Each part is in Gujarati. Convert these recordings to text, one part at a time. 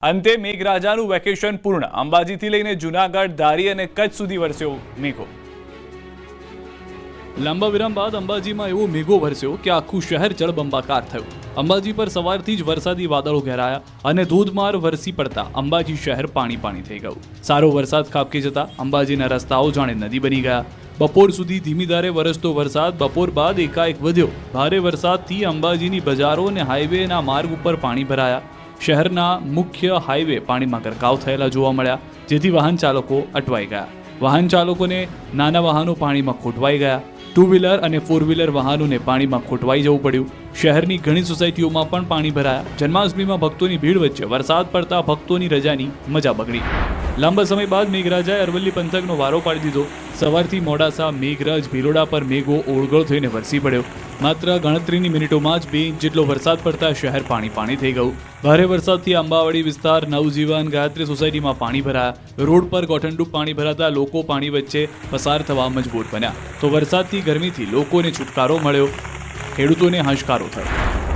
અંતે મેઘરાજાનું વેકેશન પૂર્ણ. અંબાજીથી લઈને જૂનાગઢ, ધારી અને કચ્છ સુધી વરસ્યો મેઘો. લાંબા વિરામ બાદ અંબાજીમાં એવો મેઘો વરસ્યો કે આખું શહેર જળબંબાકાર થયું. અંબાજી પર સવારથી જ વરસાદી વાદળો ઘેરાયા અને ધોધમાર વરસી પડતા અંબાજી શહેર પાણી થઈ ગયું. સારો વરસાદ ખાબકી જતા અંબાજીના રસ્તાઓ જાણે નદી બની ગયા. બપોર સુધી ધીમી ધારે વરસતો વરસાદ બપોર બાદ એકાએક વધ્યો. ભારે વરસાદથી અંબાજીની બજારો અને હાઈવેના માર્ગ ઉપર પાણી ભરાયા. શહેરના મુખ્ય હાઈવે પાણીમાં ગરકાવ થયેલા જોવા મળ્યા, જેથી વાહન ચાલકો અટવાઈ ગયા. વાહન ચાલકોને નાના વાહનો પાણીમાં ખોટવાઈ ગયા. ટુ વ્હીલર અને ફોર વ્હીલર વાહનોને પાણીમાં ખોટવાઈ જવું પડ્યું. શહેરની ઘણી સોસાયટીઓમાં પણ પાણી ભરાયા. જન્માષ્ટમીમાં ભક્તોની ભીડ વચ્ચે વરસાદ પડતા ભક્તોની રજાની મજા બગડી. લાંબા સમય બાદ મેઘરાજાએ અરવલ્લી પંથકનો વારો પાડી દીધો. સવારથી મોડાસા, મેઘરજ, ભિલોડા પર મેઘો ઓળગળ થઈને વરસી પડ્યો. માત્ર ગણતરીની મિનિટોમાં જ 2 ઇંચ જેટલો વરસાદ પડતા શહેર પાણી થઈ ગયું. ભારે વરસાદથી આંબાવાડી વિસ્તાર, નવજીવન, ગાયત્રી સોસાયટીમાં પાણી ભરાયા. રોડ પર ગોઠણડૂબ પાણી ભરાતા લોકો પાણી વચ્ચે પસાર થવા મજબૂર બન્યા. તો વરસાદથી ગરમીથી લોકોને છુટકારો મળ્યો, ખેડૂતોને હાશકારો થયો.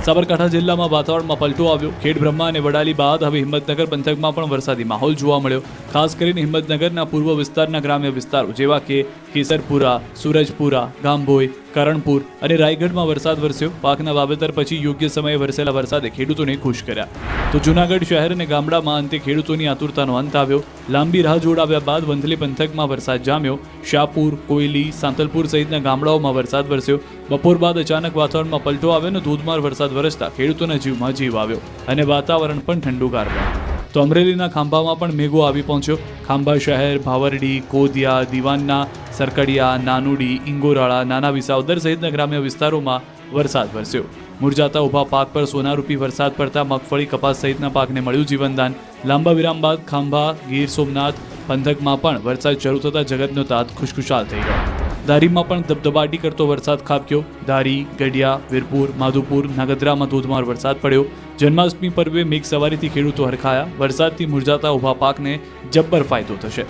સાબરકાંઠા જિલ્લામાં વાતાવરણમાં પલટો આવ્યો. ખેડબ્રહ્મા અને વડાલી બાદ હવે હિંમતનગર પંથકમાં પણ વરસાદી માહોલ જોવા મળ્યો. ખાસ કરીને હિંમતનગરના પૂર્વ વિસ્તારના ગ્રામ્ય વિસ્તારો જેવા કે કેસરપુરા, સૂરજપુરા, ગામભોઈ, કરણપુર અને રાયગઢમાં વરસાદ વરસ્યો. પાકના વાવેતર પછી યોગ્ય સમયે વરસેલા વરસાદે ખેડૂતોને ખુશ કર્યા. તો જૂનાગઢ શહેર અને ગામડામાં અંતે ખેડૂતોની આતુરતાનો અંત આવ્યો. લાંબી રાહ જોડાવ્યા બાદ વંથલી પંથકમાં વરસાદ જામ્યો. શાહપુર, કોયલી, સાંતલપુર સહિતના ગામડાઓમાં વરસાદ વરસ્યો. બપોર બાદ અચાનક વાતાવરણમાં પલટો આવ્યો અને ધોધમાર વરસાદ વરસતા ખેડૂતોના જીવમાં જીવ આવ્યો અને વાતાવરણ પણ ઠંડુગાર બન્યું. તો અમરેલીના ખાંભામાં પણ મેઘો આવી પહોંચ્યો. ખાંભા શહેર, ભાવરડી, કોદિયા, દીવાનના, સરકડિયા, નાનુડી, ઇંગોરાળા, નાના વિસાવદર સહિતના ગ્રામ્ય વિસ્તારોમાં વરસાદ વરસ્યો. મુરઝાતા ઊભા પાક પર સોનારૂપી વરસાદ પડતા મગફળી, કપાસ સહિતના પાકને મળ્યું જીવનદાન. લાંબા વિરામ બાદ ખાંભા, ગીર સોમનાથ પંથકમાં પણ વરસાદ શરૂ થતાં જગતનો તાત ખુશખુશાલ થઈ ગયો. ધારીમાં પણ ધબધબાટી કરતો વરસાદ ખાબક્યો. ધારી, ગઢિયા, વીરપુર, માધુપુર, નાગદરામાં ધોધમાર વરસાદ પડ્યો. જન્માષ્ટમી પર્વે મેઘ સવારીથી ખેડૂતો હરખાયા. વરસાદથી મુરઝાતા ઊભા પાકને જબ્બર ફાયદો થશે.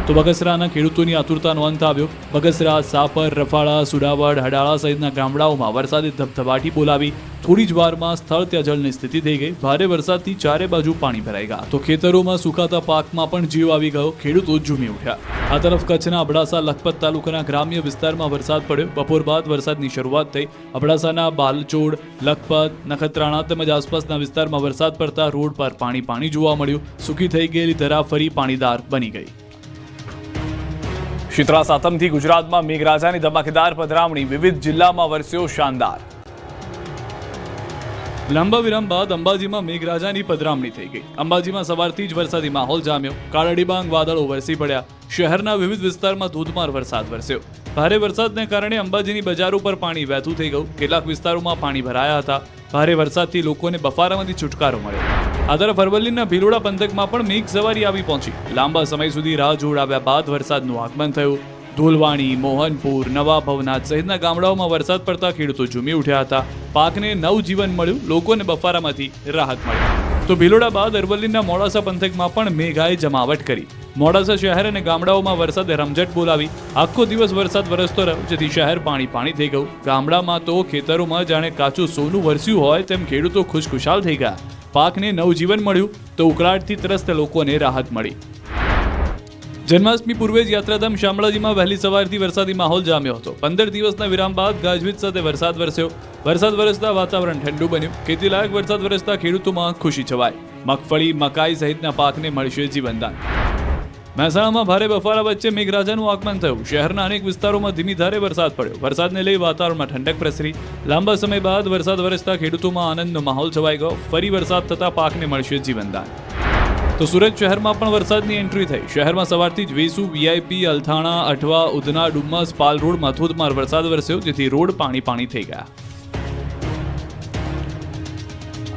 તો બગસરાના ખેડૂતોની આતુરતાનો અંત આવ્યો. બગસરા, સાપર, રફાળા, સુડાવડ, હડાળા સહિતના ગામડાઓમાં વરસાદે ધબધબાટી બોલાવી. થોડી જ વારમાં સ્થળ ત્યાં જળની સ્થિતિ થઈ ગઈ. ભારે વરસાદથી ચારે બાજુ પાણી ભરાઈ ગયા. તો ખેતરોમાં સુકાતા પાકમાં પણ જીવ આવી ગયો. ખેડૂતો ઝૂમી ઉઠ્યા. આ તરફ કચ્છના અબડાસા, લખપત તાલુકાના ગ્રામ્ય વિસ્તારમાં વરસાદ પડ્યો. બપોર બાદ વરસાદની શરૂઆત થઈ. અબડાસાના બાલચોડ, લખપત, નખત્રાણા તેમજ આસપાસના વિસ્તારમાં વરસાદ પડતા રોડ પર પાણી જોવા મળ્યું. સૂકી થઈ ગયેલી ધરા ફરી પાણીદાર બની ગઈ. શીતળા સાતમથી ગુજરાતમાં મેઘરાજાની ધમાકેદાર પધરામણી. વિવિધ જિલ્લામાં વરસ્યો શાનદાર. લાંબા વિરામ બાદ અંબાજીમાં મેઘરાજાની પધરામણી થઈ ગઈ. અંબાજીમાં સવારથી જ વરસાદી માહોલ જામ્યો. કાળડીબાંગ વાદળો વરસી પડ્યા. શહેરના વિવિધ વિસ્તારમાં ધોધમાર વરસાદ વરસ્યો. ભારે વરસાદને કારણે અંબાજીની બજારો પર પાણી વહેતું થઈ ગયું. કેટલાક વિસ્તારોમાં પાણી ભરાયા હતા. ભારે વરસાદથી લોકોને બફારામાંથી છુટકારો મળ્યો. આ તરફ અરવલ્લીના ભિલોડા પંથકમાં પણ મેઘ સવારી આવી પહોંચી. લાંબા સમય સુધી રાહ જોડાવ્યા બાદ વરસાદનું આગમન થયું. ધોલવાણી, મોહનપુર, નવા ભવનાથ સહિતના ગામડાઓમાં વરસાદ પડતા ખેડૂતો ઝૂમી ઉઠ્યા હતા. પાકને નવજીવન મળ્યું. લોકોને બફારામાંથી રાહત મળી. તો ભિલોડા બાદ અરવલ્લીના મોડાસા પંથકમાં પણ મેઘાએ જમાવટ કરી. મોડાસા શહેર અને ગામડાઓમાં વરસાદે રમઝટ બોલાવી. આખો દિવસ વરસાદ વરસતો રહ્યો, જેથી શહેર પાણી થઈ ગયું. ગામડામાં તો ખેતરોમાં જાણે કાચું સોનું વરસ્યું હોય તેમ ખેડૂતો ખુશખુશાલ થઈ ગયા. પાકને નવજીવન મળ્યું તો ઉકળાટથી ત્રસ્ત લોકોને રાહત મળી. જન્માષ્ટમી પૂર્વે જ યાત્રાધામ શામળાજીમાં વહેલી સવારથી વરસાદી માહોલ જામ્યો હતો. 15 દિવસના વિરામ બાદ ગાજવીજ સાથે વરસાદ વરસ્યો. વરસાદ વરસતા વાતાવરણ ઠંડુ બન્યું. ખેતીલાયક વરસાદ વરસતા ખેડૂતોમાં ખુશી છવાઈ. મગફળી, મકાઈ સહિતના પાકને મળશે જીવનદાન. મહેસાણામાં ભારે બફારા વચ્ચે મેઘરાજાનું આગમન થયું. શહેરના અનેક વિસ્તારોમાં ધીમી ધારે વરસાદ પડ્યો. વરસાદને લઈ વાતાવરણમાં ઠંડક પ્રસરી. લાંબા સમય બાદ વરસાદ વરસતા ખેડૂતોમાં આનંદનો માહોલ છવાઈ ગયો. ફરી વરસાદ થતા પાકને મળશે જીવનદાન. તો સુરત શહેરમાં પણ વરસાદની એન્ટ્રી થઈ. શહેરમાં સવારથી જ વેસુ, વીઆઈપી, અલથાણા, અઠવા, ઉધના, ડુમ્મસ, પાલ રોડમાં ધોધમાર વરસાદ વરસ્યો, જેથી રોડ પાણી થઈ ગયા.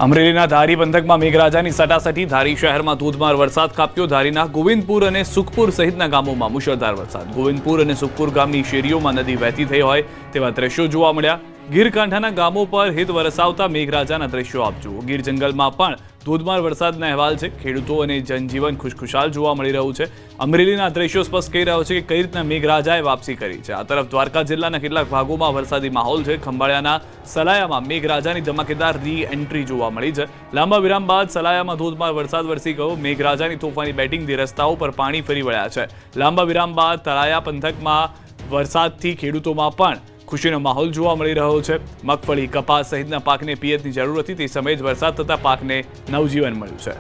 અમરેલીના ધારી પંથકમાં મેઘરાજાની સટાસટી. ધારી શહેરમાં ધોધમાર વરસાદ ખાબક્યો. ધારીના ગોવિંદપુર અને સુખપુર સહિતના ગામોમાં મુશળધાર વરસાદ. ગોવિંદપુર અને સુખપુર ગામની શેરીઓમાં નદી વહેતી થઈ હોય તેવા દ્રશ્યો જોવા મળ્યા. ગીરકાંઠાના ગામો પર હિત વરસાવતા મેઘરાજાના દ્રશ્યો આપ જુઓ. ગીર જંગલમાં પણ ધોધમાર વરસાદના અહેવાલ છે. ખેડૂતો અને જનજીવન ખુશખુશાલ જોવા મળી રહ્યું છે. અમરેલીના દ્રશ્યો સ્પષ્ટ કહી રહ્યો છે કે કઈ રીતના મેઘરાજાએ વાપસી કરી છે. આ તરફ દ્વારકા જિલ્લાના કેટલાક ભાગોમાં વરસાદી માહોલ છે. ખંભાળિયાના સલાયામાં મેઘરાજાની ધમાકેદાર રી એન્ટ્રી જોવા મળી છે. લાંબા વિરામ બાદ સલાયામાં ધોધમાર વરસાદ વરસી ગયો. મેઘરાજાની તોફાની બેટિંગથી રસ્તાઓ પર પાણી ફરી વળ્યા છે. લાંબા વિરામ બાદ તળાયા પંથકમાં વરસાદથી ખેડૂતોમાં પણ ખુશીનો માહોલ જોવા મળી રહ્યો છે. મગફળી, કપાસ સહિતના પાકને પિયતની જરૂર હતી તે સમયે જ વરસાદ થતા પાકને નવજીવન મળ્યું છે.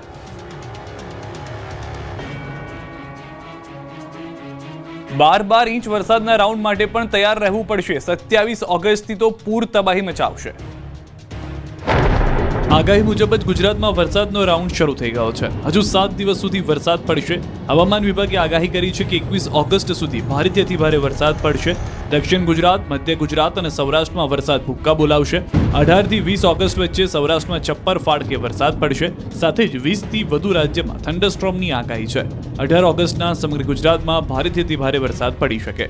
બાર ઇંચ વરસાદના રાઉન્ડ માટે પણ તૈયાર રહેવું પડશે. 27 ઓગસ્ટથી તો પૂર તબાહી મચાવશે. આગાહી મુજબ જ ગુજરાતમાં વરસાદનો રાઉન્ડ શરૂ થઈ ગયો છે. હજુ 7 દિવસ સુધી વરસાદ પડશે. હવામાન વિભાગે આગાહી કરી છે કે 21 ઓગસ્ટ સુધી ભારેથી અતિભારે વરસાદ પડશે. દક્ષિણ ગુજરાત, મધ્ય ગુજરાત અને સૌરાષ્ટ્રમાં વરસાદ ભૂક્કા બોલાવશે. 18 થી 20 ઓગસ્ટ વચ્ચે સૌરાષ્ટ્રમાં છપ્પર ફાટકે વરસાદ પડશે. સાથે જ 20 થી વધુ રાજ્યમાં થંડરસ્ટ્રોમની આગાહી છે. 18 ઓગસ્ટના સમગ્ર ગુજરાતમાં ભારેથી અતિભારે વરસાદ પડી શકે.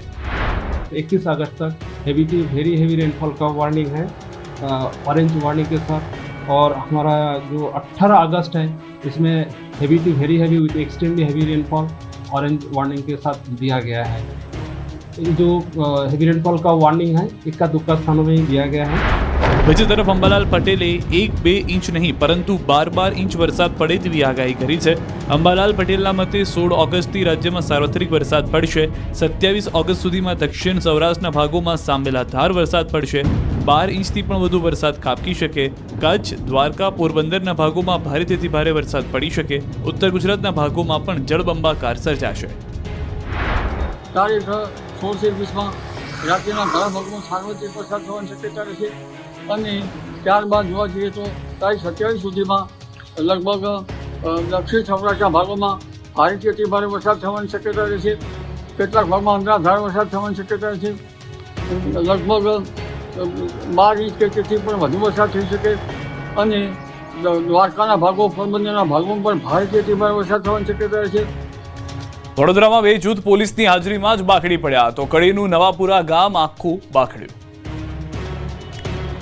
21 अगस्त तक heavy to very heavy rainfall का वार्निंग है, ऑरेंज वार्निंग के साथ. और हमारा जो 18 अगस्त है इसमें heavy to very heavy with extremely heavy rainfall orange warning के साथ दिया गया है. जो हेवी रेनफॉल का वार्निंग है इक्का दुक्का स्थानों में ही दिया गया है. બીજી તરફ અંબાલાલ પટેલે 1-2 ઇંચ નહીં પરંતુ 12 ઇંચ વરસાદ પડે તેવી આગાહી કરી છે. અંબાલાલ પટેલના મતે 16 ઓગસ્ટથી રાજ્યમાં સાર્વત્રિક વરસાદ પડશે. 27 ઓગસ્ટ સુધીમાં દક્ષિણ સૌરાષ્ટ્રના ભાગોમાં સાંભેલાધાર વરસાદ પડશે. 12 ઇંચથી પણ વધુ વરસાદ ખાબકી શકે. કચ્છ, દ્વારકા, પોરબંદરના ભાગોમાં ભારેથી ભારે વરસાદ પડી શકે. ઉત્તર ગુજરાતના ભાગોમાં પણ જળબંબાકાર સર્જાશે. તારીખ 16-20માં રાજ્યના ઘણા ભાગમાં સાર્વત્રિક વરસાદ થવાની શક્યતા રહેશે. અને ત્યારબાદ જોવા જઈએ તો તારીખ 27 સુધીમાં લગભગ દક્ષિણ સૌરાષ્ટ્રના ભાગોમાં ભારેથી અતિભારે વરસાદ થવાની શક્યતા રહેશે. કેટલાક ભાગમાં અનરાધાર વરસાદ થવાની શક્યતા રહેશે. લગભગ 12 ઇંચ કે તેથી પણ વધુ વરસાદ થઈ શકે. અને દ્વારકાના ભાગો, પોરબંદરના ભાગોમાં પણ ભારેથી અતિભારે વરસાદ થવાની શક્યતા રહેશે. વડોદરામાં 2 જૂથ પોલીસની હાજરીમાં જ બાખડી પડ્યા તો કડીનું નવાપુરા ગામ આખું બાખડ્યું.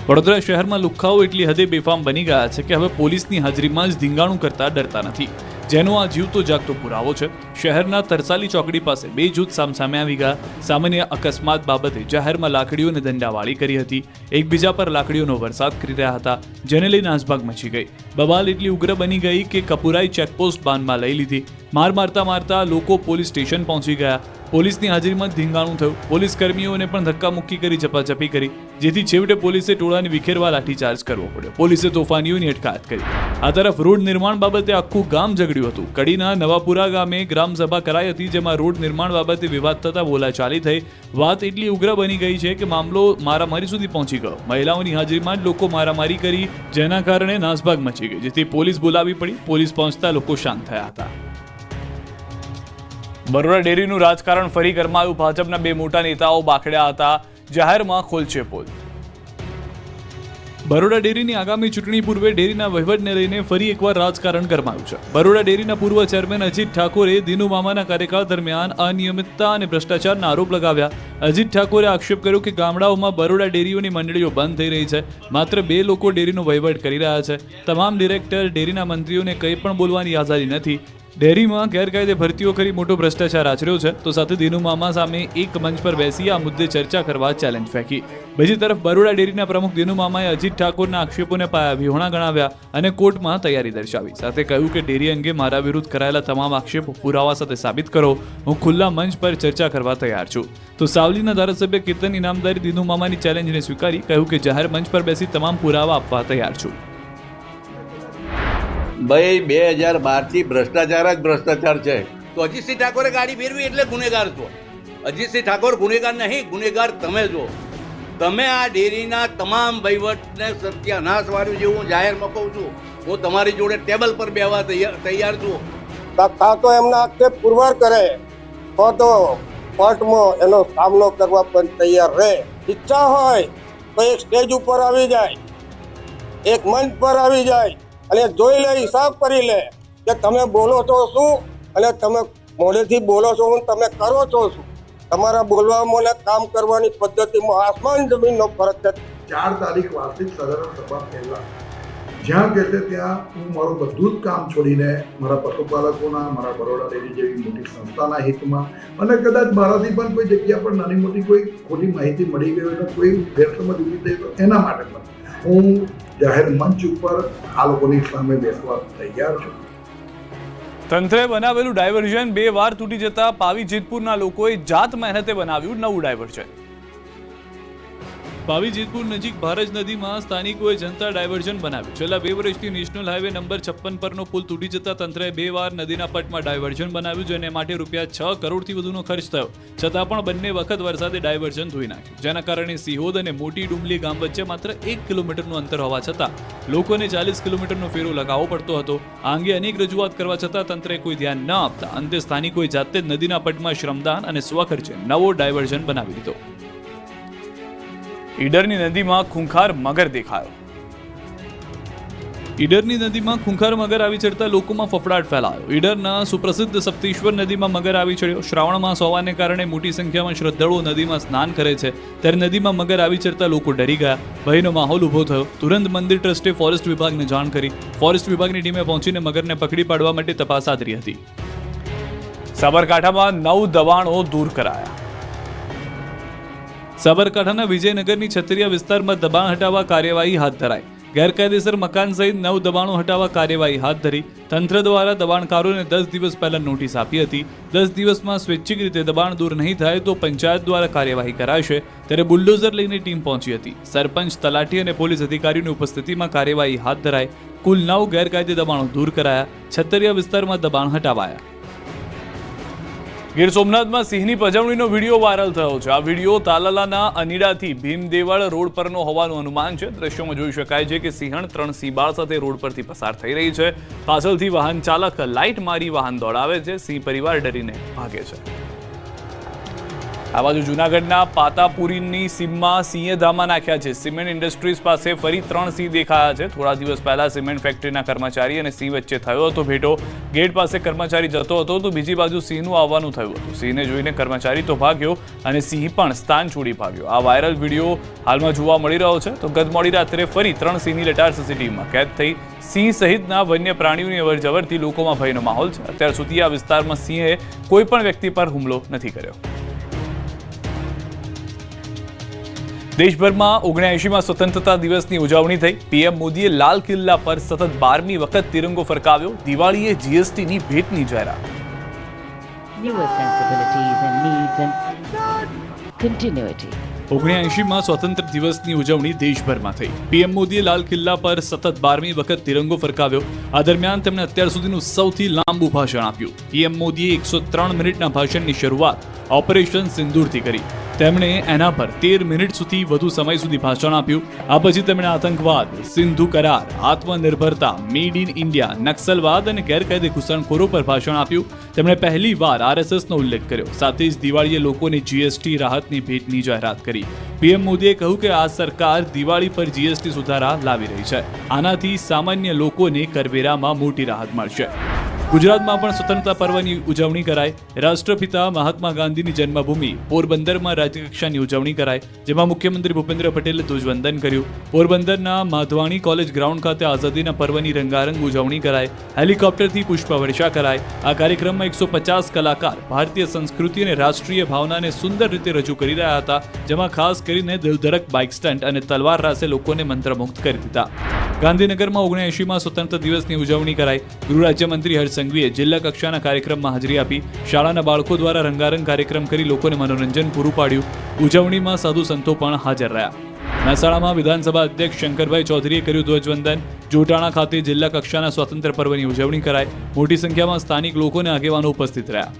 વડોદરા શહેરમાં લુખ્ખાઓ એટલી હદે બેફામ બની ગયા છે કે હવે પોલીસની હાજરીમાં જ ધીંગાણું કરતા ડરતા નથી, જેનો આ જીવતો જાગતો પુરાવો છે. શહેરના તરસાલી ચોકડી પાસે 2 જૂથ સામસામે આવી ગયા. સામાન્ય અકસ્માત બાબતે જાહેરમાં લાકડીઓને દંડાવાળી કરી હતી. એકબીજા પર લાકડીઓનો વરસાદ કરી રહ્યા હતા, જેને લઈ નાસભાગ મચી ગઈ. બબાલ એટલી ઉગ્ર બની ગઈ કે કપુરાઈ ચેકપોસ્ટ બાનમાં લઈ લીધી. મારતા મારતા લોકો પોલીસ સ્ટેશન પહોંચી ગયા. પોલીસની હાજરીમાં ધીંગાણું થયું. પોલીસ કર્મીઓને પણ ધક્કામુક્કી કરી ઝપાઝપી કરી, જેથી છેવટે પોલીસે ટોળાને વિખેરવા લાઠીચાર્જ કરવો પડ્યો. પોલીસે તોફાનીઓની અટકાયત કરી. આ તરફ રોડ નિર્માણ બાબતે આખું ગામ ઝઘડ્યું હતું. કડીના નવાપુરા ગામે ગ્રામસભા કરાઈ હતી, જેમાં રોડ નિર્માણ બાબતે વિવાદ થતા બોલાચાલી થઈ. વાત એટલી ઉગ્ર બની ગઈ છે કે મામલો મારામારી સુધી પહોંચી ગયો. મહિલાઓની હાજરીમાં જ લોકો મારામારી કરી, જેના કારણે નાસભાગ મચી ગઈ, જેથી પોલીસ બોલાવી પડી. પોલીસ પહોંચતા લોકો શાંત થયા હતા. બરોડા ડેરીનું રાજકારણ ફરી ગરમાયું. ભાજપના 2 મોટા નેતાઓ બાખડ્યા હતા. જાહેરમાં ખોલશે પોલ. બરોડા ડેરીની આગામી ચૂંટણી પૂર્વે ડેરીના વહીવટને લઈને ફરી એકવાર રાજકારણ ગરમાયું છે. બરોડા ડેરીના પૂર્વ ચેરમેન અજીત ઠાકોરે દિનુ મામાના કાર્યકાળ દરમિયાન અનિયમિતતા અને ભ્રષ્ટાચારના આરોપ લગાવ્યા. અજીત ઠાકોરે આક્ષેપ કર્યો કે ગામડાઓમાં બરોડા ડેરીઓની મંડળીઓ બંધ થઈ રહી છે. માત્ર 2 લોકો ડેરીનો વહીવટ કરી રહ્યા છે. તમામ ડિરેક્ટર, ડેરીના મંત્રીઓને કંઈ પણ બોલવાની આઝાદી નથી. ડેરીમાં ગેરકાયદે ભરતીઓ કરી મોટો ભ્રષ્ટાચાર આચર્યો છે. તો સાથે દિનુ મામા સામે એક મંચ પર બેસી આ મુદ્દે ચર્ચા કરવા ચેલેન્જ ફેંકી. બીજી તરફ બરોડા ડેરીના પ્રમુખ દિનુ મામાએ અજીત ઠાકોરના આક્ષેપોને પાયાવિહોણા ગણાવ્યા અને કોર્ટમાં તૈયારી દર્શાવી. સાથે કહ્યું કે ડેરી અંગે મારા વિરુદ્ધ કરાયેલા તમામ આક્ષેપો પુરાવા સાથે સાબિત કરો. હું ખુલ્લા મંચ પર ચર્ચા કરવા તૈયાર છું. તો સાવલીના ધારાસભ્ય કીર્તન ઇનામદારે દિનુ મામાની ચેલેન્જને સ્વીકારી કહ્યું કે જાહેર મંચ પર બેસી તમામ પુરાવા આપવા તૈયાર છું. ભાઈ 2012 થી ભ્રષ્ટાચાર જ ભ્રષ્ટાચાર છે. તો અજીતસિંહ ઠાકોરે ગાડી ફેરવી એટલે ગુનેગાર છો. અજીતસિંહ ઠાકોર ગુનેગાર નહીં, ગુનેગાર તમે છો. તમે આ ડેરીના તમામ વહીવટને સત્યાનાશ વાળ્યું છે. હું જાહેરમાં કહું છું, હું તમારી જોડે ટેબલ પર બેસવા તૈયાર છું. કાં તો એમના આક્ષેપ પુરવાર કરે, તો કોર્ટમાં એનો સામનો કરવા પણ તૈયાર રહે. ઈચ્છા હોય તો એક સ્ટેજ ઉપર આવી જાય, એક મંચ પર આવી જાય અને જોઈ લે, હિસાબ કરી લે કે તમે બોલો છો શું અને તમે મોઢેથી બોલો છો શું, તમે કરો છો શું. તમારા બોલવામાં અને કામ કરવાની પદ્ધતિમાં આસમાન જમીનનો ફરક છે. 4 તારીખ વાર્ષિક સાધારણ સભા પહેલાં જ્યાં કહેશે ત્યાં હું મારું બધું જ કામ છોડીને મારા પશુપાલકોના, મારા બરોડા ડેરી જેવી મોટી સંસ્થાના હિતમાં, અને કદાચ મારાથી પણ કોઈ જગ્યા પર નાની મોટી કોઈ ખોટી માહિતી મળી ગઈ હોય, કોઈ ગેરસમજ ઊભી થઈ તો એના માટે પણ હું જાહેર મંચ ઉપર આ લોકોની સામે બેસવા તૈયાર છું. તંત્રે બનાવેલું ડાયવર્ઝન 2 વાર તૂટી જતા પાવી જેતપુરના લોકોએ જાત મહેનતે બનાવ્યું નવું ડાયવર્ઝન. પાવી જેતપુર નજીક ભારજ નદીમાં સ્થાનિકોએ જનતા ડાયવર્ઝન બનાવ્યું. છેલ્લા 2 વર્ષથી નેશનલ હાઈવે નંબર 56 પરનો પુલ તૂટી જતા તંત્રએ 2 વાર નદીના પટમાં ડાયવર્ઝન બનાવ્યું, જેને માટે રૂપિયા 6 કરોડથી વધુનો ખર્ચ થયો. છતાં પણ બંને વખત વરસાદે ડાયવર્ઝન ધોઈ નાખ્યું, જેના કારણે સિહોદ અને મોટી ડુમલી ગામ વચ્ચે માત્ર 1 કિલોમીટરનું અંતર હોવા છતાં લોકોને 40 કિલોમીટરનો ફેરો લગાવવો પડતો હતો. આ અંગે અનેક રજૂઆત કરવા છતાં તંત્રે કોઈ ધ્યાન ન આપતા અંતે સ્થાનિકોએ જાતે જ નદીના પટમાં શ્રમદાન અને સ્વખર્ચે નવો ડાયવર્ઝન બનાવી લીધો. ઈડરની નદીમાં ખૂંખાર મગર દેખાયો. ઈડરની નદીમાં ખૂંખાર મગર આવી ચડતા લોકોમાં ફફડાટ ફેલાયો. ઈડરના સુપ્રસિદ્ધ સપ્તેશ્વર નદીમાં મગર આવી ચડ્યો. શ્રાવણ માસ હોવાને કારણે મોટી સંખ્યામાં શ્રદ્ધાળુઓ નદીમાં સ્નાન કરે છે, ત્યારે નદીમાં મગર આવી ચડતા લોકો ડરી ગયા. ભયનો માહોલ ઊભો થયો. તુરંત મંદિર ટ્રસ્ટે ફોરેસ્ટ વિભાગને જાણ કરી. ફોરેસ્ટ વિભાગની ટીમે પહોંચીને મગરને પકડી પાડવા માટે તપાસ હાથ ધરી હતી. સાબરકાંઠામાં 9 દબાણો દૂર કરાયા. સાબરકાંઠાના વિજયનગરની છત્રીયા વિસ્તારમાં દબાણ હટાવવા કાર્યવાહી હાથ ધરાઈ. ગેરકાયદેસર મકાન સહિત 9 દબાણો હટાવવા કાર્યવાહી હાથ ધરી. તંત્ર દ્વારા દબાણકારોને 10 દિવસ પહેલા નોટિસ આપી હતી. 10 દિવસમાં સ્વૈચ્છિક રીતે દબાણ દૂર નહીં થાય તો પંચાયત દ્વારા કાર્યવાહી કરાશે. ત્યારે બુલડોઝર લઈને ટીમ પહોંચી હતી. સરપંચ, તલાટી અને પોલીસ અધિકારીઓની ઉપસ્થિતિમાં કાર્યવાહી હાથ ધરાઈ. કુલ 9 ગેરકાયદે દબાણો દૂર કરાયા. છત્રીયા વિસ્તારમાં દબાણ હટાવાયા. ગીર સોમનાથમાં સિંહની પજવણીનો વિડીયો વાયરલ થયો છે. આ વિડીયો તાલાલાના અનીડાથી ભીમદેવળ રોડ પરનો હોવાનું અનુમાન છે. દ્રશ્યોમાં જોઈ શકાય છે કે સિંહણ 3 સિંહબાળ સાથે રોડ પરથી પસાર થઈ રહી છે. પાછળથી વાહન ચાલક લાઇટ મારી વાહન દોડાવે છે. સિંહ પરિવાર ડરીને ભાગે છે. આ બાજુ જૂનાગઢના પાતાપુરીની સીમમાં સિંહે ધામા નાખ્યા છે. સિમેન્ટ ઇન્ડસ્ટ્રીઝ પાસે ફરી 3 સિંહ દેખાયા છે. થોડા દિવસ પહેલા સિમેન્ટ ફેક્ટરીના કર્મચારી અને સિંહ વચ્ચે થયો હતો ભેટો. ગેટ પાસે કર્મચારી જતો હતો તો બીજી બાજુ સિંહનું આવવાનું થયું હતું. સિંહને જોઈને કર્મચારી તો ભાગ્યો અને સિંહ પણ સ્થાન છોડી ભાગ્યો. આ વાયરલ વિડીયો હાલમાં જોવા મળી રહ્યો છે. તો ગત મોડી રાત્રે ફરી 3 સિંહની લટાર સીસીટીવીમાં કેદ થઈ. સિંહ સહિતના વન્ય પ્રાણીઓની અવરજવરથી લોકોમાં ભયનો માહોલ છે. અત્યાર સુધી આ વિસ્તારમાં સિંહે કોઈ પણ વ્યક્તિ પર હુમલો નથી કર્યો. દેશભરમાં 79માં સ્વતંત્રતા દિવસની ઉજવણી થઈ. પીએમ મોદીએ લાલ કિલ્લા પર સતત 12મી વખત તિરંગો ફરકાવ્યો. દિવાળીએ જીએસટીની ભેટની જાહેરાત. Newer sensibilities and needs and continuity. 79માં સ્વતંત્ર દિવસની ઉજવણી દેશભરમાં થઈ. પીએમ મોદીએ લાલ કિલ્લા પર સતત 12મી વખત તિરંગો ફરકાવ્યો. આ દરમિયાન તેમણે અત્યાર સુધીનું સૌથી લાંબુ ભાષણ આપ્યું. પીએમ મોદીએ 103 મિનિટના ભાષણની શરૂઆત ઓપરેશન સિંદૂરથી કરી. તેમણે એના પર 13 મિનિટ સુધી વધુ સમય સુધી ભાષણ આપ્યું. આ પછી તેમણે આતંકવાદ, સિંધુ કરાર, આત્મનિર્ભરતા, મેડ ઇન ઇન્ડિયા, નક્સલવાદ અને ગેરકાયદે ઘૂસણખોરો પર ભાષણ આપ્યું. તેમણે પહેલી વાર આરએસએસનો ઉલ્લેખ કર્યો. સાથે જ દિવાળીએ લોકોને જીએસટી રાહતની ભેટની જાહેરાત કરી. પીએમ મોદીએ કહ્યું કે આ સરકાર દિવાળી પર જીએસટી સુધારા લાવી રહી છે. આનાથી સામાન્ય લોકોને કરવેરામાં મોટી રાહત મળશે. ગુજરાતમાં પણ સ્વતંત્રતા પર્વની ઉજવણી કરાઈ. રાષ્ટ્રપિતા મહાત્મા ગાંધીની જન્મભૂમિ પોરબંદરમાં રાજ્યકક્ષાની ઉજવણી કરાઈ, જેમાં મુખ્યમંત્રી ભૂપેન્દ્ર પટેલે ધ્વજવંદન કર્યું. પોરબંદરના માધવાણી કોલેજ ગ્રાઉન્ડ ખાતે આઝાદીના પર્વની રંગારંગ ઉજવણી કરાઈ. હેલિકોપ્ટરથી પુષ્પવર્ષા કરાઈ. આ કાર્યક્રમમાં 150 કલાકાર ભારતીય સંસ્કૃતિ અને રાષ્ટ્રીય ભાવનાને સુંદર રીતે રજૂ કરી રહ્યા હતા, જેમાં ખાસ કરીને દિલધડક બાઇક સ્ટન્ટ અને તલવાર રાસે લોકોને મંત્રમુગ્ધ કરી દીધા. ગાંધીનગરમાં 79માં સ્વતંત્ર દિવસની ઉજવણી કરાઈ. ગૃહ રાજ્યમંત્રી હર્ષ સંઘવીએ જિલ્લા કક્ષાના કાર્યક્રમમાં હાજરી આપી. શાળાના બાળકો દ્વારા રંગારંગ કાર્યક્રમ કરી લોકોને મનોરંજન પૂરું પાડ્યું. ઉજવણીમાં સાધુ સંતો પણ હાજર રહ્યા. મહેસાણામાં વિધાનસભા અધ્યક્ષ શંકરભાઈ ચૌધરીએ કર્યું ધ્વજવંદન. જોટાણા ખાતે જિલ્લા કક્ષાના સ્વાતંત્ર્ય પર્વની ઉજવણી કરાઈ. મોટી સંખ્યામાં સ્થાનિક લોકોને આગેવાનો ઉપસ્થિત રહ્યા.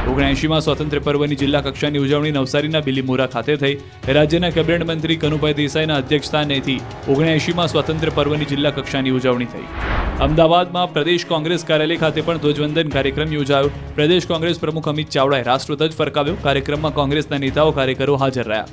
79માં સ્વાતંત્ર્ય પર્વની જિલ્લા કક્ષાની ઉજવણી નવસારીના બિલીમોરા ખાતે થઈ. રાજ્યના કેબિનેટ મંત્રી કનુભાઈ દેસાઈના અધ્યક્ષસ્થાનેથી 79માં સ્વાતંત્ર્ય પર્વની જિલ્લા કક્ષાની ઉજવણી થઈ. અમદાવાદમાં પ્રદેશ કોંગ્રેસ કાર્યાલય ખાતે પણ ધ્વજવંદન કાર્યક્રમ યોજાયો. પ્રદેશ કોંગ્રેસ પ્રમુખ અમિત ચાવડાએ રાષ્ટ્રધ્વજ ફરકાવ્યો. કાર્યક્રમમાં કોંગ્રેસના નેતાઓ કાર્યકરો હાજર રહ્યા.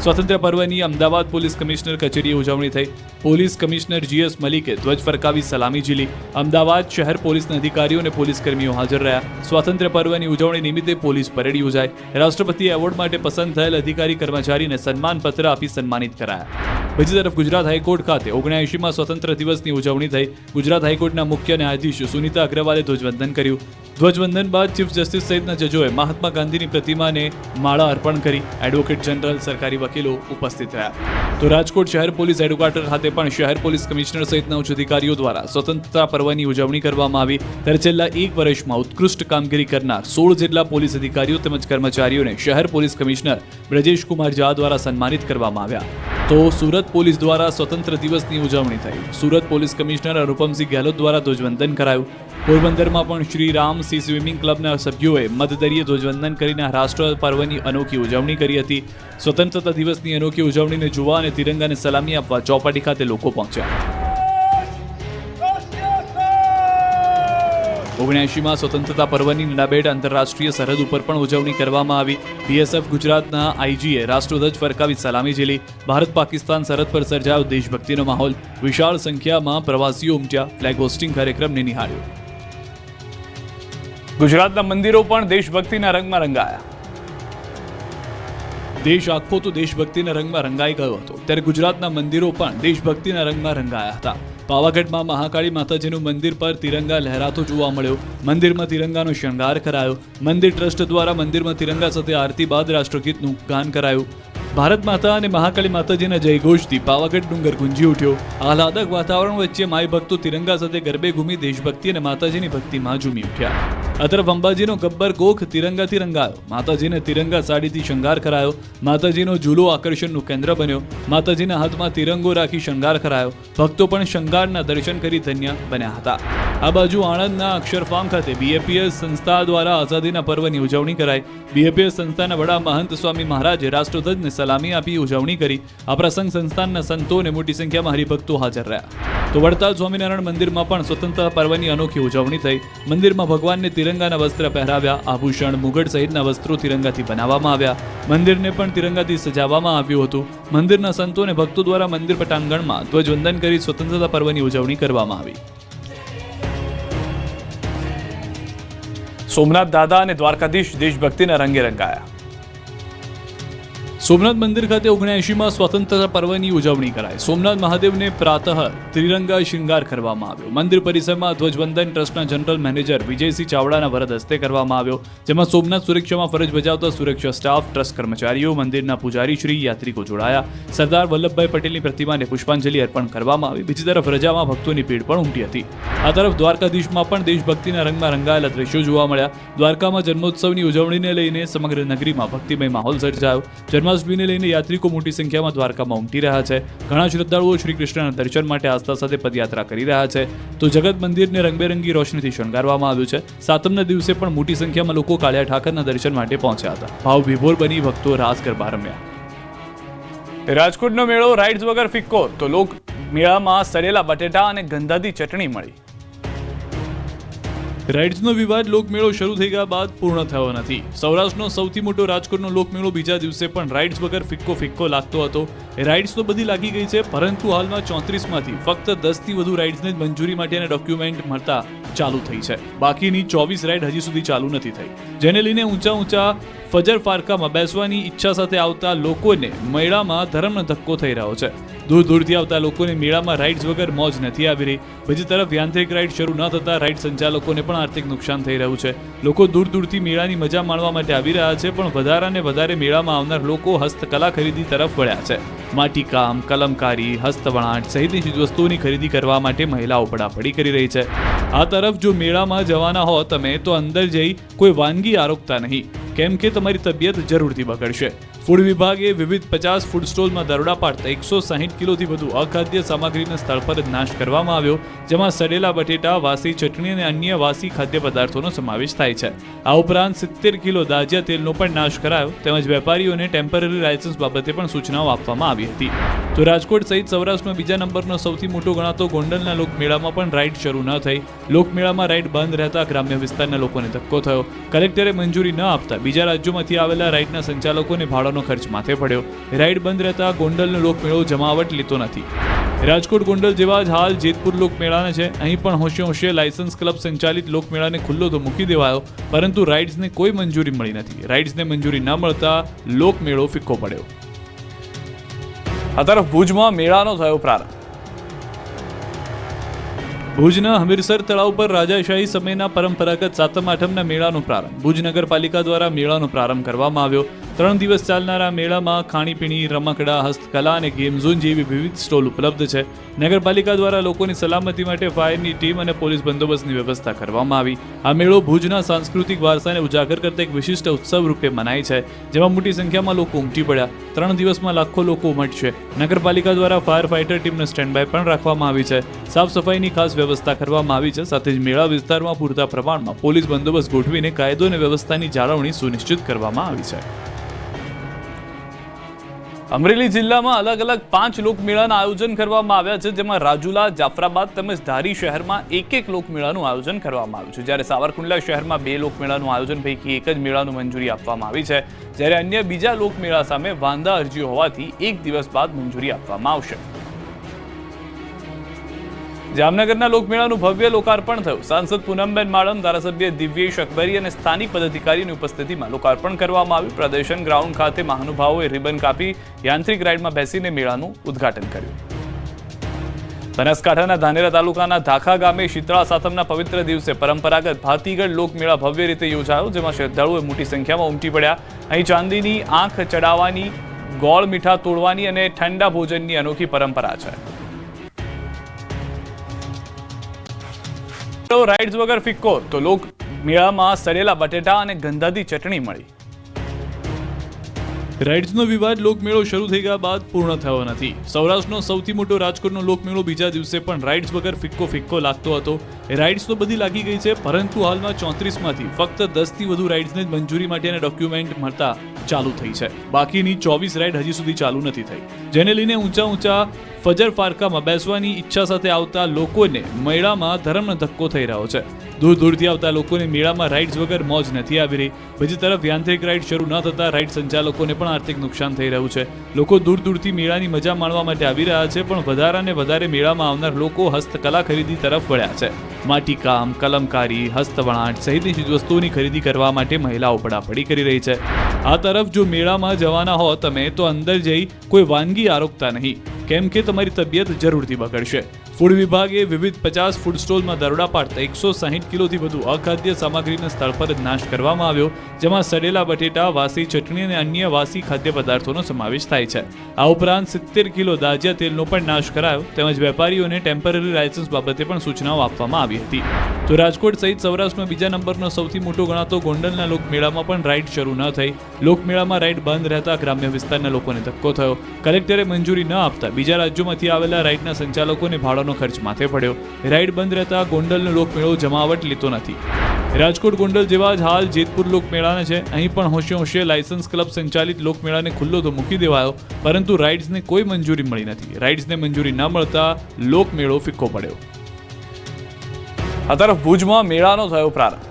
સ્વતંત્ર પર્વની અમદાવાદ પોલીસ કમિશનર કચેરીએ ઉજવણી થઈ. પોલીસ કમિશનર GS મલિકે ધ્વજ ફરકાવી સલામી ઝીલી. અમદાવાદ શહેર પોલીસના અધિકારીઓ અને પોલીસ કર્મીઓ હાજર રહ્યા. સ્વાતંત્ર્ય પર્વની ઉજવણી નિમિત્તે પોલીસ પરેડ યોજાઈ. રાષ્ટ્રપતિ એવોર્ડ માટે પસંદ થયેલ અધિકારી કર્મચારીને સન્માનપત્ર આપી સન્માનિત કરાયા. બીજી તરફ ગુજરાત હાઈકોર્ટ ખાતે 79માં સ્વતંત્ર દિવસની ઉજવણી થઈ. ગુજરાત હાઈકોર્ટના મુખ્ય ન્યાયાધીશ સુનીતા અગ્રવાલે ધ્વજવંદન કર્યું. ધ્વજવંદન બાદ ચીફ જસ્ટિસ સહિતના જજોએ મહાત્મા ગાંધીની પ્રતિમાને માળા અર્પણ કરી. એડવોકેટ જનરલ, સરકારી વકીલો ઉપસ્થિત રહ્યા. તો રાજકોટ શહેર પોલીસ હેડક્વાર્ટર ખાતે પણ શહેર પોલીસ કમિશનર સહિતના ઉચ્ચ અધિકારીઓ દ્વારા સ્વતંત્રતા પર્વની ઉજવણી કરવામાં આવી. ત્યારે છેલ્લા એક વર્ષમાં ઉત્કૃષ્ટ કામગીરી કરનાર 16 જેટલા પોલીસ અધિકારીઓ તેમજ કર્મચારીઓને શહેર પોલીસ કમિશનર બ્રજેશ કુમાર ઝા દ્વારા સન્માનિત કરવામાં આવ્યા. તો સુરત પોલીસ દ્વારા સ્વતંત્ર દિવસની ઉજવણી થઈ. સુરત પોલીસ કમિશનર અનુપમસિંહ ગેહલોત દ્વારા ધ્વજવંદન કરાયું. પોરબંદરમાં પણ શ્રી રામ સી સ્વિમિંગ ક્લબના સભ્યોએ મતદરીએ ધ્વજવંદન કરીને રાષ્ટ્ર પર્વની અનોખી ઉજવણી કરી હતી. સ્વતંત્રતા દિવસની અનોખી ઉજવણીને જોવા અને તિરંગાને સલામી આપવા ચોપાટી ખાતે લોકો પહોંચ્યા. 79માં સ્વતંત્રતા પર્વની નડાબેટ આંતરરાષ્ટ્રીય સરહદ ઉપર પણ ઉજવણી કરવામાં આવી. BSF ગુજરાતના IGએ રાષ્ટ્રધ્વજ ફરકાવી સલામી ઝીલી. ભારત પાકિસ્તાન સરહદ પર સર્જાયો દેશભક્તિનો માહોલ. વિશાળ સંખ્યામાં પ્રવાસીઓ ઉમટ્યા. ફ્લેગ હોસ્ટિંગ કાર્યક્રમને નિહાળ્યો. ગુજરાતના મંદિરો પણ દેશભક્તિના રંગમાં રંગાયા. દેશ આખો તો દેશભક્તિના રંગમાં રંગાઈ ગયો હતો, ત્યારે ગુજરાતના મંદિરો પણ દેશભક્તિના રંગમાં રંગાયા હતા. પાવાગઢમાં મહાકાળી માતાજીનું મંદિર પર તિરંગા લહેરાતો જોવા મળ્યો. મંદિરમાં તિરંગાનો શણગાર કરાયો. મંદિર ટ્રસ્ટ દ્વારા મંદિરમાં તિરંગા સાથે આરતી બાદ રાષ્ટ્રગીતનું ગાન કરાયું. ભારત માતા અને મહાકાળી માતાજીના જયઘોષથી પાવાગઢ ડુંગર ગુંજી ઉઠ્યો. આહલાદક વાતાવરણ વચ્ચે માઈ ભક્તો તિરંગા સાથે ગરબે ઘૂમી દેશભક્તિ અને માતાજીની ભક્તિમાં ઝૂમી ઉઠ્યા. આ તરફ અંબાજીનો ગબ્બર ગોખ તિરંગાથી રંગાયો. માતાજીને તિરંગા સાડીથી શણગાર કરાયો. માતાજીનો ઝૂલો આકર્ષણનું કેન્દ્ર બન્યો. માતાજીના હાથમાં તિરંગો રાખી શણગાર કરાયો. ભક્તો પણ શણગારના દર્શન કરી ધન્ય બન્યા હતા. આ બાજુ આણંદના અક્ષરફાર્મ ખાતે BAPS સંસ્થા દ્વારા આઝાદીના પર્વની ઉજવણી કરાઈ. BAPS સંસ્થાના વડા મહંત સ્વામી મહારાજે રાષ્ટ્રધ્વજને સલામી આપી ઉજવણી કરી. આ પ્રસંગ સંસ્થાનના સંતો અને મોટી સંખ્યામાં હરિભક્તો હાજર રહ્યા. તો વડતાલ સ્વામિનારાયણ મંદિરમાં પણ સ્વતંત્રતા પર્વની અનોખી ઉજવણી થઈ. મંદિરમાં ભગવાનને તિરંગાના વસ્ત્ર પહેરાવ્યા. આભૂષણ, મુગટ સહિતના વસ્ત્રો તિરંગાથી બનાવવામાં આવ્યા. મંદિરને પણ તિરંગાથી સજાવવામાં આવ્યું હતું. મંદિરના સંતો અને ભક્તો દ્વારા મંદિર પટાંગણમાં ધ્વજવંદન કરી સ્વતંત્રતા પર્વની ઉજવણી કરવામાં આવી. સોમનાથ દાદા અને દ્વારકાધીશ દેશભક્તિના રંગે રંગાયા. સોમનાથ મંદિર ખાતે 79માં સ્વતંત્રતા પર્વની ઉજવણી કરાઈ. સોમનાથ મહાદેવને પ્રાતઃ ત્રિરંગા શૃંગાર કરવામાં આવ્યો. મંદિર પરિસરમાં ધ્વજવંદન ટ્રસ્ટના જનરલ મેનેજર વિજયસિંહ ચાવડાના વરદ હસ્તે કરવામાં આવ્યો, જેમાં સોમનાથ સુરક્ષામાં ફરજ બજાવતા સુરક્ષા સ્ટાફ, ટ્રસ્ટ કર્મચારીઓ, મંદિરના પૂજારી શ્રી, યાત્રિકો જોડાયા. સરદાર વલ્લભભાઈ પટેલની પ્રતિમાને પુષ્પાંજલિ અર્પણ કરવામાં આવી. બીજી તરફ રજામાં ભક્તોની ભીડ પણ ઉમટી હતી. આ તરફ દ્વારકાધીશમાં પણ દેશભક્તિના રંગમાં રંગાયેલા દ્રશ્યો જોવા મળ્યા. દ્વારકામાં જન્મોત્સવની ઉજવણીને લઈને સમગ્ર નગરીમાં ભક્તિમય માહોલ સર્જાયો. જન્માષ્ટમીને લઈને યાત્રિકો મોટી સંખ્યામાં દ્વારકામાં ઉમટી રહ્યા છે. ઘણા શ્રદ્ધાળુઓ શ્રી કૃષ્ણના દર્શન માટે આસ્થા સાથે પદયાત્રા કરી રહ્યા છે. તો જગત મંદિરને રંગબેરંગી રોશનીથી શણગારવામાં આવ્યું છે. સાતમના દિવસે પણ મોટી સંખ્યામાં લોકો કાળિયા ઠાકરના દર્શન માટે પહોંચ્યા હતા. ભાવ વિભોર બની ભક્તો રાસ ગરબા રમ્યા. રાજકોટનો મેળો રાઇડ્સ વગર ફિક્કો, તો લોક મેળામાં સડેલા બટેટા અને ગંધાતી ચટણી મળી. રાઇડ્સનો વિવાદ લોકમેળો શરૂ થઈ ગયા બાદ પૂર્ણ થયો નથી. સૌરાષ્ટ્રનો સૌથી મોટો રાજકોટનો લોકમેળો બીજા દિવસે પણ રાઇડ્સ વગર ફિક્કો લાગતો હતો. રાઇડ્સ તો બધી લાગી ગઈ છે, પરંતુ હાલમાં 34માંથી ફક્ત 10થી વધુ રાઇડ્સને જ મંજૂરી માટેના ડોક્યુમેન્ટ મળતા ચાલુ થઈ છે. બાકીની 24 રાઇડ હજી સુધી ચાલુ નથી થઈ, જેને લઈને ઊંચા ફજર ફારકામાં બેસવાની ઈચ્છા સાથે આવતા લોકોને મેળામાં ધર્મનો ધક્કો થઈ રહ્યો છે. દૂરથી આવતા લોકોને મેળામાં રાઇડ્સ વગર મોજ નથી આવી રહી. બીજી તરફ યાંત્રિક રાઇડ શરૂ ન થતા રાઇડ સંચાલકોને પણ આર્થિક નુકસાન થઈ રહ્યું છે. લોકો દૂરથી મેળાની મજા માણવા માટે આવી રહ્યા છે, પણ વધારે મેળામાં આવનાર લોકો હસ્તકલા ખરીદી તરફ વળ્યા છે. માટીકામ, કલમકારી, હસ્તવણાટ સહિતની ચીજવસ્તુઓની ખરીદી કરવા માટે મહિલાઓ પડાપડી કરી રહી છે. આ તરફ જો મેળામાં જવાના હો તમે, તો અંદર જઈ કોઈ વાનગી આરોગતા નહીં, કેમ કે તમારી તબિયત જરૂરથી બગડશે. ફૂડ વિભાગે વિવિધ 50 ફૂડ સ્ટોલમાં દરોડા પાડતા 160 કિલોથી વધુ અખાદ્ય સામગ્રીના સ્થળ પર જ નાશ કરવામાં આવ્યો, જેમાં સડેલા બટેટા, વાસી ચટણી અને અન્ય વાસી ખાદ્ય પદાર્થોનો સમાવેશ થાય છે. આ ઉપરાંત 70 કિલો દાજ્યા તેલનો પણ નાશ કરાયો, તેમજ વેપારીઓને ટેમ્પરરી લાયસન્સ બાબતે પણ સૂચનાઓ આપવામાં આવી હતી. તો રાજકોટ સહિત સૌરાષ્ટ્રમાં બીજા નંબરનો સૌથી મોટો ગણાતો ગોંડલના લોકમેળામાં પણ રાઇડ શરૂ ન થઈ. લોકમેળામાં રાઇડ બંધ રહેતા ગ્રામ્ય વિસ્તારના લોકોને ધક્કો થયો. કલેક્ટરે મંજૂરી ન આપતા બીજા રાજ્યોમાંથી આવેલા રાઇડના સંચાલકોને ભાડાનો ખર્ચ માથે પડ્યો. રાઇડ બંધ રહેતા ગોંડલનો લોકમેળો જમાવટ લેતો નથી. રાજકોટ ગોંડલ જેવા જ હાલ જેતપુર લોકમેળાને છે. અહીં પણ હોશે હોશે લાયસન્સ ક્લબ સંચાલિત લોકમેળાને ખુલ્લો તો મૂકી દેવાયો, પરંતુ રાઇડ્સને કોઈ મંજૂરી મળી નથી. રાઇડ્સને મંજૂરી ન મળતા લોકમેળો ફિક્કો પડ્યો. આ તરફ ભુજમાં મેળાનો થયો પ્રારંભ. ભુજના હમીરસર તળાવ પર રાજાશાહી સમયના પરંપરાગત સાતમ આઠમના મેળાનો પ્રારંભ. ભુજ નગરપાલિકા દ્વારા મેળાનો પ્રારંભ કરવામાં આવ્યો. 3 દિવસ ચાલનારા મેળામાં ખાણીપીણી, રમકડા, હસ્તકલા અને ગેમ ઝોન જેવી વિવિધ સ્ટોલ ઉપલબ્ધ છે. નગરપાલિકા દ્વારા લોકોની સલામતી માટે ફાયરની ટીમ અને પોલીસ બંદોબસ્તની વ્યવસ્થા કરવામાં આવી. આ મેળો ભુજના સાંસ્કૃતિક વારસાને ઉજાગર કરતા એક વિશિષ્ટ ઉત્સવ રૂપે મનાય છે, જેમાં મોટી સંખ્યામાં લોકો ઉમટી પડ્યા. 3 દિવસમાં લાખો લોકો ઉમટશે. નગરપાલિકા દ્વારા ફાયર ફાઇટર ટીમને સ્ટેન્ડ બાય પણ રાખવામાં આવી છે. સાફ સફાઈની ખાસ વ્યવસ્થા કરવામાં આવી છે. સાથે જ મેળા વિસ્તારમાં પૂરતા પ્રમાણમાં પોલીસ બંદોબસ્ત ગોઠવીને કાયદો અને વ્યવસ્થાની જાળવણી સુનિશ્ચિત કરવામાં આવી છે. અમરેલી જિલ્લામાં અલગ અલગ 5 લોકમેળાના આયોજન કરવામાં આવ્યા છે, જેમાં રાજુલા, જાફરાબાદ તેમજ ધારી શહેરમાં એક લોકમેળાનું આયોજન કરવામાં આવ્યું છે. જ્યારે સાવરકુંડલા શહેરમાં 2 લોકમેળાનું આયોજન પૈકી એક જ મેળાનું મંજૂરી આપવામાં આવી છે. જ્યારે અન્ય બીજા લોકમેળા સામે વાંધા અરજી હોવાથી 1 દિવસ બાદ મંજૂરી આપવામાં આવશે. જામનગરના લોકમેળાનું ભવ્ય લોકાર્પણ થયું. સાંસદ પૂનમબેન માડમ, ધારાસભ્ય દિવ્યેશ અકબરી અને સ્થાનિક પદાધિકારીઓની ઉપસ્થિતિમાં લોકાર્પણ કરવામાં આવ્યું. પ્રદર્શન ગ્રાઉન્ડ ખાતે મહાનુભાવોએ રિબન કાપી યાંત્રિક રાઇડમાં બેસીને મેળાનું ઉદ્ઘાટન કર્યું. બનાસકાંઠાના ધાનેરા તાલુકાના ધાખા ગામે શીતળા સાતમના પવિત્ર દિવસે પરંપરાગત ભાતીગઢ લોકમેળા ભવ્ય રીતે યોજાયો, જેમાં શ્રદ્ધાળુઓએ મોટી સંખ્યામાં ઉમટી પડ્યા. અહીં ચાંદીની આંખ ચડાવવાની, ગોળ મીઠા તોડવાની અને ઠંડા ભોજનની અનોખી પરંપરા છે. રાઇડ્સ વગર ફિક્કો તો લોક મેળામાં સડેલા બટેટા અને ગંધાતી ચટણી મળી. રાઇડ્સનો વિવાદ લોકમેળો શરૂ થઈ ગયા બાદ પૂર્ણ થયો નથી. સૌરાષ્ટ્રનો સૌથી મોટો રાજકોટનો લોકમેળો બીજા દિવસે પણ રાઇડ્સ વગર ફિક્કો લાગતો હતો. રાઇડ્સ તો બધી લાગી ગઈ છે, પરંતુ હાલમાં 34માંથી ફક્ત 10થી વધુ રાઇડ્સને જ મંજૂરી માટેના ડોક્યુમેન્ટ મળતા ચાલુ થઈ છે. બાકીની 24 રાઇડ હજી સુધી ચાલુ નથી થઈ, જેને લઈને ઊંચા ફજર ફારકામાં બેસવાની ઈચ્છા સાથે આવતા લોકોને મેળામાં ધર્મનો ધક્કો થઈ રહ્યો છે. દૂરથી આવતા લોકોને મેળામાં રાઇડ્સ વગર મોજ નથી આવી રહી. બીજી તરફ યાંત્રિક રાઇડ શરૂ ન થતા રાઇડ સંચાલકોને પણ આર્થિક નુકસાન થઈ રહ્યું છે. લોકો દૂરથી મેળાની મજા માણવા માટે આવી રહ્યા છે, પણ વધારે મેળામાં આવનાર લોકો હસ્તકલા ખરીદી તરફ વળ્યા છે. માટીકામ, કલમકારી, હસ્તવણાટ સહિતની ચીજવસ્તુઓની ખરીદી કરવા માટે મહિલાઓ પડાપડી કરી રહી છે. આ તરફ જો મેળામાં જવાના હો તમે તો અંદર જઈ કોઈ વાનગી આરોગતા નહીં, કેમ કે તમારી તબિયત જરૂરથી બગડશે. ફૂડ વિભાગે વિવિધ 50 ફૂડ સ્ટોલમાં દરોડા પાડતા 160 કિલોથી વધુ અખાદ્ય સામગ્રીના સ્થળ પર જ નાશ કરવામાં આવ્યો, જેમાં સડેલા બટેટા, વાસી ચટણી અને અન્ય વાસી ખાદ્ય પદાર્થોનો સમાવેશ થાય છે. આ ઉપરાંત 70 કિલો દાજ્યા તેલનો પણ નાશ કરાયો, તેમજ વેપારીઓને ટેમ્પરરી લાયસન્સ બાબતે પણ સૂચનાઓ આપવામાં આવી હતી. તો રાજકોટ સહિત સૌરાષ્ટ્રમાં બીજા નંબરનો સૌથી મોટો ગણાતો ગોંડલના લોકમેળામાં પણ રાઇડ શરૂ ન થઈ. લોકમેળામાં રાઇડ બંધ રહેતા ગ્રામ્ય વિસ્તારના લોકોને ધક્કો થયો. કલેક્ટરે મંજૂરી ન આપતા બીજા રાજ્યોમાંથી આવેલા રાઇડના સંચાલકોને ભાડાનો ખર્ચ માથે પડ્યો. રાઇડ બંધ રહેતા ગોંડલનો લોકમેળો જમાવટ લેતો નથી. રાજકોટ ગોંડલ જેવા જ હાલ જેતપુર લોકમેળાને છે. અહીં પણ હોશે લાયસન્સ ક્લબ સંચાલિત લોકમેળાને ખુલ્લો તો મૂકી દેવાયો, પરંતુ રાઇડ્સને કોઈ મંજૂરી મળી નથી. રાઇડ્સને મંજૂરી ન મળતા લોકમેળો ફિક્કો પડ્યો. આ તરફ ભુજમાં મેળાનો થયો પ્રારંભ.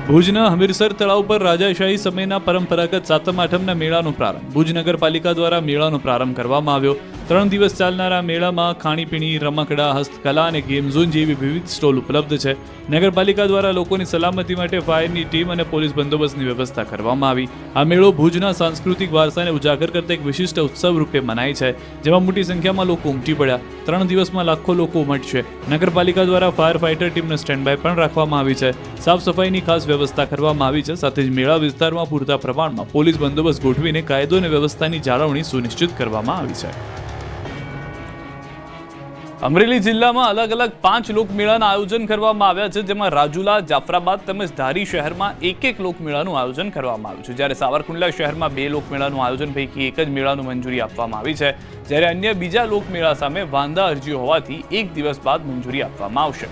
ભુજના હમીરસર તળાવ પર રાજાશાહી સમયના પરંપરાગત સાતમ આઠમના મેળાનો પ્રારંભ. ભુજ નગરપાલિકા દ્વારા મેળાનો પ્રારંભ કરવામાં આવ્યો. 3 દિવસ ચાલનારા મેળામાં ખાણીપીણી, રમકડા, હસ્તકલા અને ગેમ ઝોન જેવી વિવિધ સ્ટોલ ઉપલબ્ધ છે. નગરપાલિકા દ્વારા લોકોની સલામતી માટે ફાયરની ટીમ અને પોલીસ બંદોબસ્તની વ્યવસ્થા કરવામાં આવી. આ મેળો ભુજના સાંસ્કૃતિક વારસાને ઉજાગર કરતા એક વિશિષ્ટ ઉત્સવ રૂપે મનાય છે, જેમાં મોટી સંખ્યામાં લોકો ઉમટી પડ્યા. 3 દિવસમાં લાખો લોકો ઉમટશે. નગરપાલિકા દ્વારા ફાયર ફાઇટર ટીમને સ્ટેન્ડ બાય પણ રાખવામાં આવી છે. સાફ સફાઈની ખાસ વ્યવસ્થા કરવામાં આવી છે. સાથે જ મેળા વિસ્તારમાં પૂરતા પ્રમાણમાં પોલીસ બંદોબસ્ત ગોઠવીને કાયદો અને વ્યવસ્થાની જાળવણી સુનિશ્ચિત કરવામાં આવી છે. અમરેલી જિલ્લામાં અલગ અલગ 5 લોકમેળાના આયોજન કરવામાં આવ્યા છે, જેમાં રાજુલા, જાફરાબાદ તેમજ ધારી શહેરમાં એક લોકમેળાનું આયોજન કરવામાં આવ્યું છે, જ્યારે સાવરકુંડલા શહેરમાં 2 લોકમેળાનું આયોજન પૈકી એક જ મેળાનું મંજૂરી આપવામાં આવી છે, જ્યારે અન્ય બીજા લોકમેળા સામે વાંધા અરજીઓ હોવાથી 1 દિવસ બાદ મંજૂરી આપવામાં આવશે.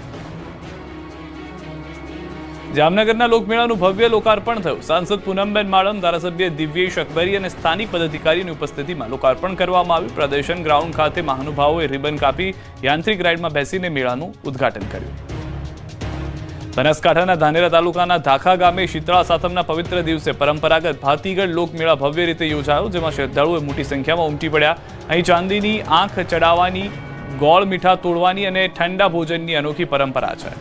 જામનગરના લોકમેળાનું ભવ્ય લોકાર્પણ થયું. સાંસદ પૂનમબેન માડમ, ધારાસભ્ય દિવ્યેશ અકબરી અને સ્થાનિક પદાધિકારીઓની ઉપસ્થિતિમાં લોકાર્પણ કરવામાં આવ્યું. પ્રદર્શન ગ્રાઉન્ડ ખાતે મહાનુભાવોએ રિબન કાપી યાંત્રિક રાઇડમાં બેસીને મેળાનું ઉદ્ઘાટન કર્યું. બનાસકાંઠાના ધાનેરા તાલુકાના ધાખા ગામે શીતળા સાતમના પવિત્ર દિવસે પરંપરાગત ભાતીગઢ લોકમેળા ભવ્ય રીતે યોજાયો, જેમાં શ્રદ્ધાળુઓ મોટી સંખ્યામાં ઉમટી પડ્યા. અહીં ચાંદીની આંખ ચડાવવાની, ગોળ મીઠા તોડવાની અને ઠંડા ભોજનની અનોખી પરંપરા છે.